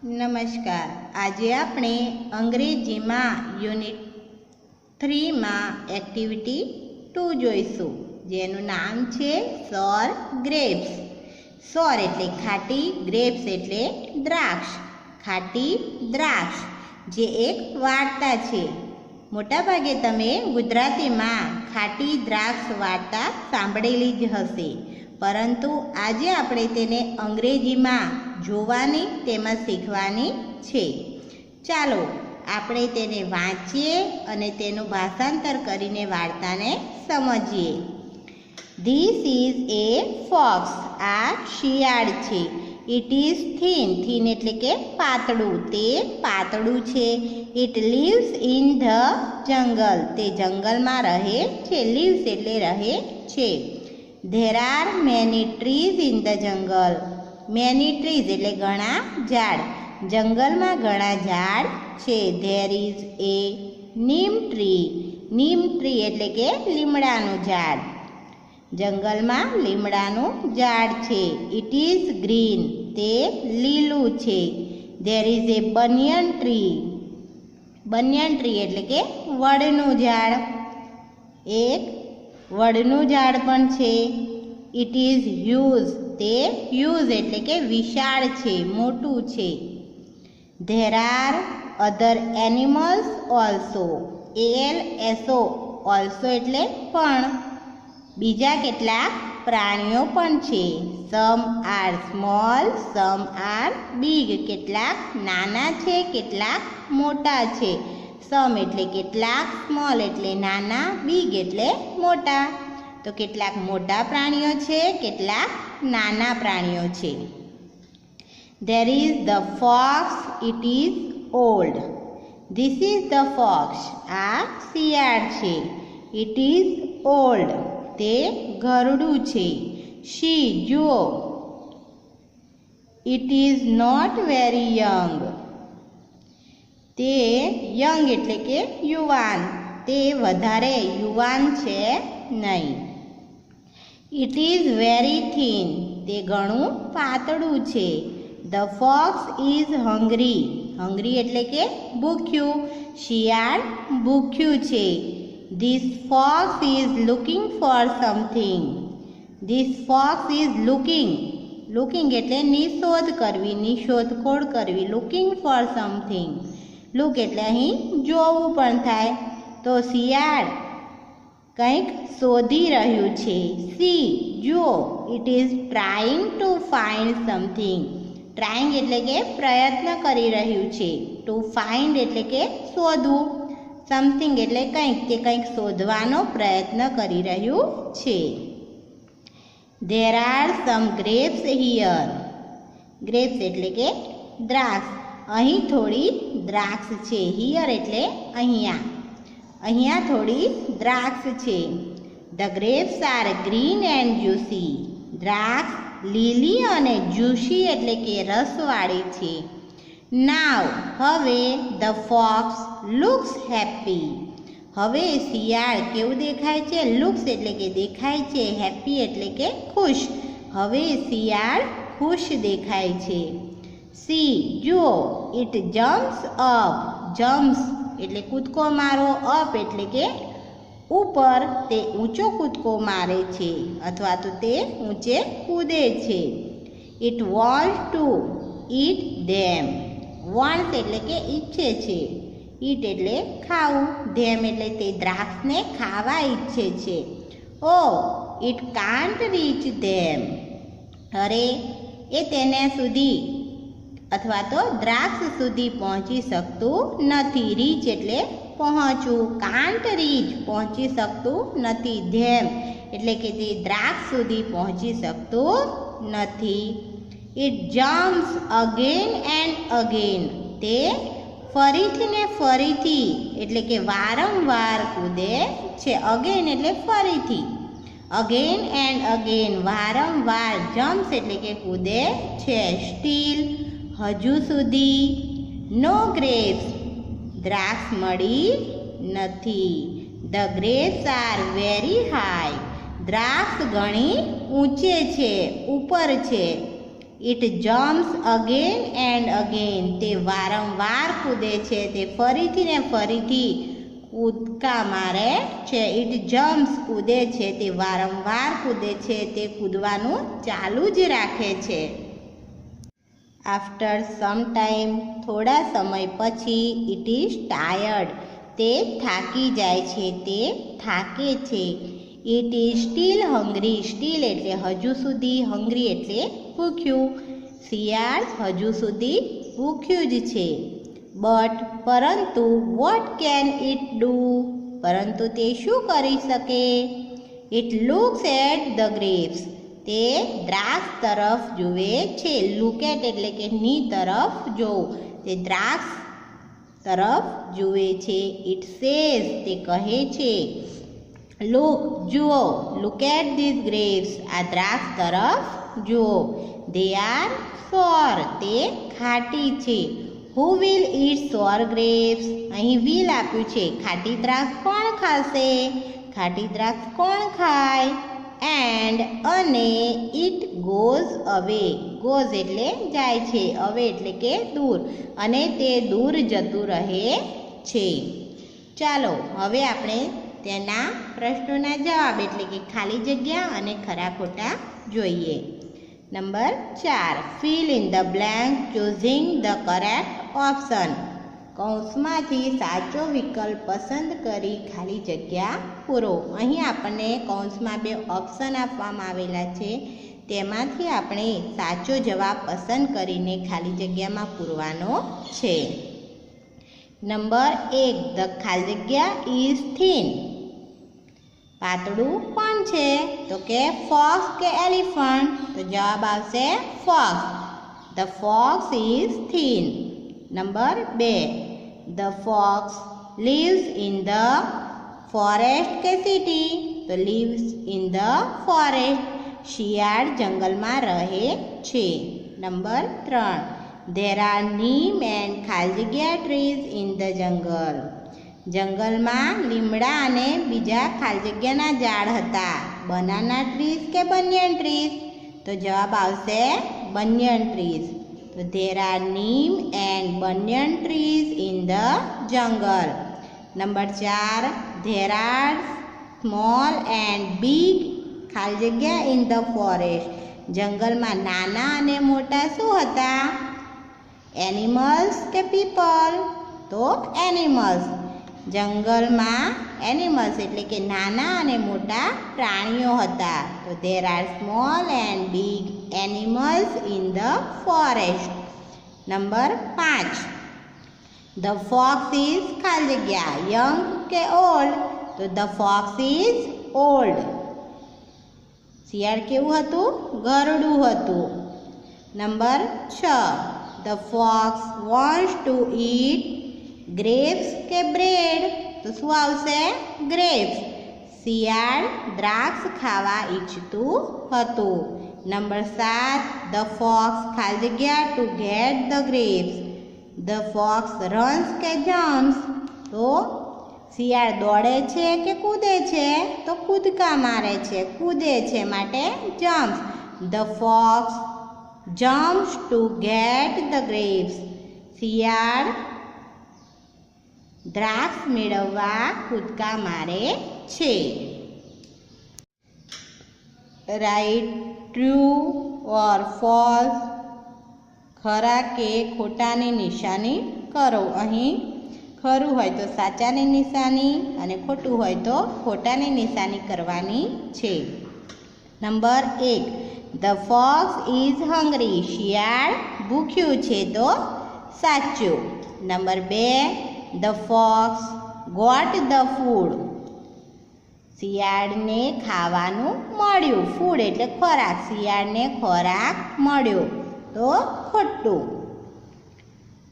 નમસ્કાર. આજે આપણે અંગ્રેજીમાં યુનિટ 3માં એક્ટિવિટી 2 જોઈશું, જેનું નામ છે સોર ગ્રેપ્સ. સોર એટલે ખાટી, ગ્રેપ્સ એટલે દ્રાક્ષ. ખાટી દ્રાક્ષ જે એક વાર્તા છે. મોટાભાગે તમે ગુજરાતીમાં ખાટી દ્રાક્ષ વાર્તા સાંભળેલી જ હશે, પરંતુ આજે આપણે તેને અંગ્રેજીમાં જોવાની તેમજ શીખવાની છે. ચાલો આપણે તેને વાંચીએ અને તેનું ભાષાંતર કરીને વાર્તાને સમજીએ. This is a fox. આ શિયાળ છે. It is thin. થીન એટલે કે પાતળું. તે પાતળું છે. It lives in the jungle. તે જંગલમાં રહે છે. લીવ્સ એટલે રહે છે. There are many trees in the jungle. Many trees એટલે ઘણા ઝાડ. જંગલમાં ઘણા ઝાડ છે. There is A neem tree. Neem tree એટલે કે લીમડાનું ઝાડ. જંગલમાં લીમડાનું ઝાડ છે. It is green. તે લીલું છે. There is A banyan tree. Banyan tree એટલે કે વડનું ઝાડ. એક વડનું ઝાડ પણ છે. It is huge. તે હ્યુજ એટલે કે વિશાળ છે, મોટું છે. There are other animals also. ALSO also એટલે પણ. બીજા કેટલાક પ્રાણીઓ પણ છે. Some are small, some are big. કેટલાક નાના છે, કેટલાક મોટા છે. સમ એટલે કેટલાક, સ્મોલ એટલે નાના, બિગ એટલે મોટા. તો કેટલાક મોટા પ્રાણીઓ છે, કેટલાક નાના પ્રાણીઓ છે. There is the fox. It is old. This is the fox. આ શિયાળ છે. It is old. તે ઘરડું છે. શી જુઓ. It is not very young. તે યંગ એટલે કે યુવાન. તે વધારે યુવાન છે નહીં. It is very thin. તે ઘણું પાતળું છે. The fox is hungry. Hungry એટલે કે ભૂખ્યું. શિયાળ ભૂખ્યું છે. This fox is looking for something. This fox is looking. Looking એટલે નિશોધ કરવી, નિશોધખોળ કરવી. Looking for something. લુક એટલે અહીં જોવું પણ થાય. તો શિયાળ કંઈક શોધી રહ્યું છે. સી જુઓ. It is trying to find something. Trying એટલે કે પ્રયત્ન કરી રહ્યું છે. ટુ ફાઇન્ડ એટલે કે શોધવું. સમથિંગ એટલે કંઈક. તે કંઈક શોધવાનો પ્રયત્ન કરી રહ્યું છે. There are some grapes here. Grapes એટલે કે દ્રાક્ષ. અહીં થોડી દ્રાક્ષ છે. હિયર એટલે અહીંયા. અહીંયા થોડી દ્રાક્ષ છે. The grapes are green and juicy. દ્રાક્ષ લીલી અને જ્યુસી એટલે કે રસવાળી છે. નાવ હવે ધ ફોક્સ લુક્સ હેપી. હવે શિયાળ કેવું દેખાય છે? લુક્સ એટલે કે દેખાય છે. હેપી એટલે કે ખુશ. હવે શિયાળ ખુશ દેખાય છે. સી જુઓ. It jumps up. જમ્પ્સ એટલે કૂદકો મારો. અપ એટલે કે ઉપર. તે ઊંચો કૂદકો મારે છે અથવા તો તે ઊંચે કૂદે છે. It want to eat them. Want એટલે કે ઈચ્છે છે. ઈટ એટલે ખાવું. ધેમ એટલે તે દ્રાક્ષને ખાવા ઈચ્છે છે. ઓ ઇટ કાન્ટ રીચ ધેમ. અરે એ તેને સુધી અથવા તો દ્રાક્ષ સુધી પહોંચી શકતું નથી. રીચ એટલે પહોંચવું. કાન્ટ રીચ પહોંચી શકતું નથી. ધેમ એટલે કે તે દ્રાક્ષ સુધી પહોંચી શકતું નથી. It jumps again and again. તે ફરીથી ને ફરીથી એટલે કે વારંવાર કૂદે છે. અગેન એટલે ફરીથી. અગેન એન્ડ અગેન વારંવાર. જમ્પ્સ એટલે કે કૂદે છે. સ્ટીલ હજુ સુધી. નો ગ્રેપ્સ. દ્રાક્ષ મળી નથી. The grapes are very high. દ્રાક્ષ ઘણી ઊંચે છે, ઉપર છે. It jumps again and again. તે વારંવાર કૂદે છે, તે ફરીથી ને ફરીથી કૂદકા મારે છે. ઇટ જમ્પ્સ કૂદે છે, તે વારંવાર કૂદે છે, તે કૂદવાનું ચાલુ જ રાખે છે. આફ્ટર સમ ટાઈમ, થોડા સમય પછી, ઇટ ઇઝ ટાયર્ડ. તે થાકી જાય છે, તે થાકે છે. It is still hungry. Steel એટલે હજુ સુધી, હંગ્રી એટલે ભૂખ્યું. શિયાળ હજુ સુધી ભૂખ્યું જ છે. બટ પરંતુ, વોટ કેન ઇટ ડુ? પરંતુ તે શું કરી શકે? It looks at the grapes. તે દ્રાક્ષ તરફ જુએ છે. લુક એટ એટલે કે ની તરફ જોવું. તે દ્રાક્ષ તરફ જુએ છે. ઇટ સેઝ, તે કહે છે. લુક, જુઓ. Look at this grapes. આ દ્રાક્ષ તરફ જુઓ. દે આર સોર. તે ખાટી છે. હુ વિલ ઈટ સોર ગ્રેપ્સ? અહીં વિલ આપ્યું છે. ખાટી દ્રાક્ષ કોણ ખાશે? ખાટી દ્રાક્ષ કોણ ખાય? એન્ડ અને ઇટ ગોઝ અવે. ગોઝ એટલે જાય છે, અવે એટલે કે દૂર, અને તે દૂર જતું રહે છે. ચાલો હવે આપણે તેના પ્રશ્નોના જવાબ એટલે કે ખાલી જગ્યા અને ખરા ખોટા જોઈએ. Number 4, fill in the blank choosing the correct option. કૌંસમાંથી સાચો વિકલ્પ પસંદ કરી ખાલી જગ્યા પૂરો. અહીં આપણને કૌંસમાં 2 ઓપ્શન આપવામાં આવેલા છે, તેમાંથી આપણે સાચો જવાબ પસંદ કરીને ખાલી જગ્યામાં પૂરવાનો છે. નંબર 1, ધ ખાલી જગ્યા ઇઝ થીન. પાતળું કોણ છે? તો કે ફોક્સ કે એલિફન્ટ? તો જવાબ આવશે fox. The fox is thin. Number 2, the fox lives in the forest કે સિટી? તો lives in the forest. શિયાળ જંગલમાં રહે છે. Number 3, there are neem and ખાલી જગ્યા trees in the jungle. જંગલમાં લીમડા અને બીજા ખાલી જગ્યાના ઝાડ હતા. બનાના ટ્રીઝ કે બનિયન ટ્રીઝ? તો જવાબ આવશે બનિયન ટ્રીઝ. તો there are neem and banyan trees in the jungle. Number 4, there are small and big ખાલી જગ્યા in the forest. જંગલમાં નાના અને મોટા શું હતા? એનિમલ્સ કે પીપલ? તો એનિમલ્સ. જંગલમાં એનિમલ્સ એટલે કે નાના અને મોટા પ્રાણીઓ હતા. તો there are small and big animals in the forest. Number 5, the fox is ખાલી જગ્યા young કે old? તો the fox is old. શિયાળ કેવું હતું? ગરડું હતું. Number 6, the fox wants to eat grapes કે bread? તો શું આવશે? grapes. શિયાળ દ્રાક્ષ ખાવા ઈચ્છતું હતું. નંબર 7, the fox ખાલી જગ્યા to get the grapes. the fox runs કે jumps? તો શિયાળ દોડે છે કે કૂદે છે? તો કૂદકા મારે છે, કૂદે છે માટે jumps. the fox jumps to get the grapes. શિયાળ દ્રાક્ષ મેળવવા કૂદકા મારે છે. Write true or false. ખરા કે ખોટાની નિશાની કરો. અહીં ખરું હોય તો સાચાની નિશાની અને ખોટું હોય તો ખોટાની નિશાની કરવાની છે. Number 1, the fox is hungry. શિયાળ ભૂખ્યું છે તો સાચું. Number 2, the fox got the food. શિયાળને ખાવાનું મળ્યું. ફૂડ એટલે ખોરાક. શિયાળને ખોરાક મળ્યો તો ખોટું.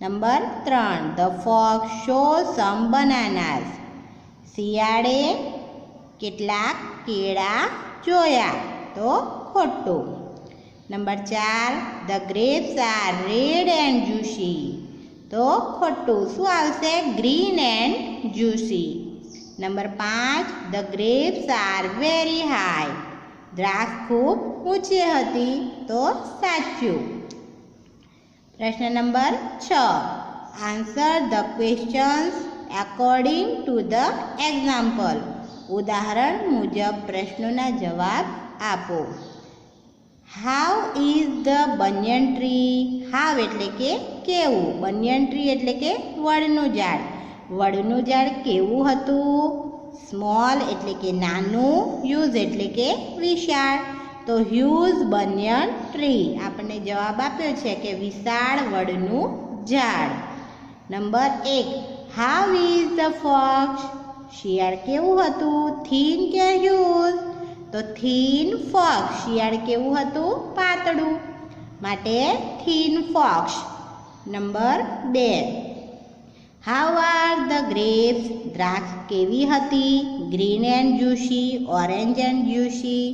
Number 3, the fox saw some bananas. શિયાળે કેટલાક કેળા જોયા તો ખોટું. Number 4, the grapes are red and juicy. તો ખોટું. શું આવશે? Green and juicy. Number 5, the grapes are very high. દ્રાક્ષ ખૂબ ઊંચી હતી તો સાચું. પ્રશ્ન number 6. Answer the questions according to the example. ઉદાહરણ મુજબ પ્રશ્નોના જવાબ આપો. How is the banyan tree? How એટલે કે કેવું, બનિયન ટ્રી એટલે કે વડનું ઝાડ. વડનું ઝાડ કેવું હતું? સ્મોલ એટલે કે નાનું, હ્યુઝ એટલે કે વિશાળ. તો હ્યુઝ બનિયન ટ્રી. આપણને જવાબ આપ્યો છે કે વિશાળ વડનું ઝાડ. Number 1. How is the fox? શિયાળ કેવું હતું? થીન કે હ્યુઝ? તો થીન ફોક્સ. શિયાળ કેવું હતું? પાતળું, માટે thin fox. Number 2. How are the grapes? દ્રાક્ષ કેવી હતી? Green and juicy, orange and juicy?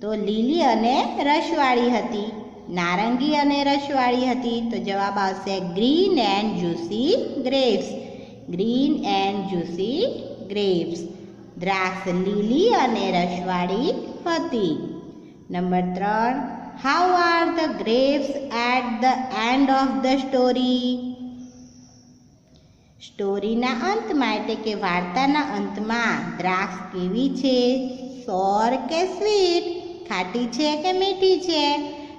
તો લીલી અને રસવાળી હતી. નારંગી અને રસવાળી હતી. તો જવાબ આવશે green and juicy grapes. Green and juicy grapes. દ્રાક્ષ લીલી અને રસવાળી હતી. Number 3. How are the grapes at the end of the story? સ્ટોરીના અંતમાં એટલે કે વાર્તાના અંતમાં દ્રાક્ષ કેવી છે? સોર કે સ્વીટ? ખાટી છે કે મીઠી છે?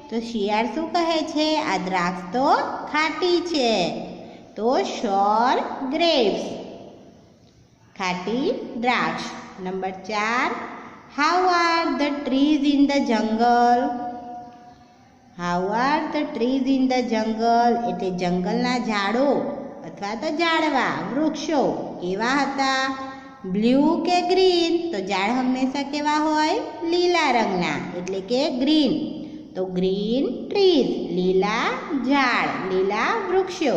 તો શિયાળ શું કહે છે? આ દ્રાક્ષ તો ખાટી છે. તો સોર ગ્રેપ્સ, ખાટી દ્રાક્ષ. Number 4. How are the trees in the jungle? How are the trees in the jungle એટલે જંગલના ઝાડો અથવા તો ઝાડવા, વૃક્ષો કેવા હતા? બ્લુ કે ગ્રીન? તો ઝાડ હંમેશા કેવા હોય? લીલા રંગના, એટલે કે ગ્રીન. તો ગ્રીન ટ્રીઝ, લીલા ઝાડ, લીલા વૃક્ષો.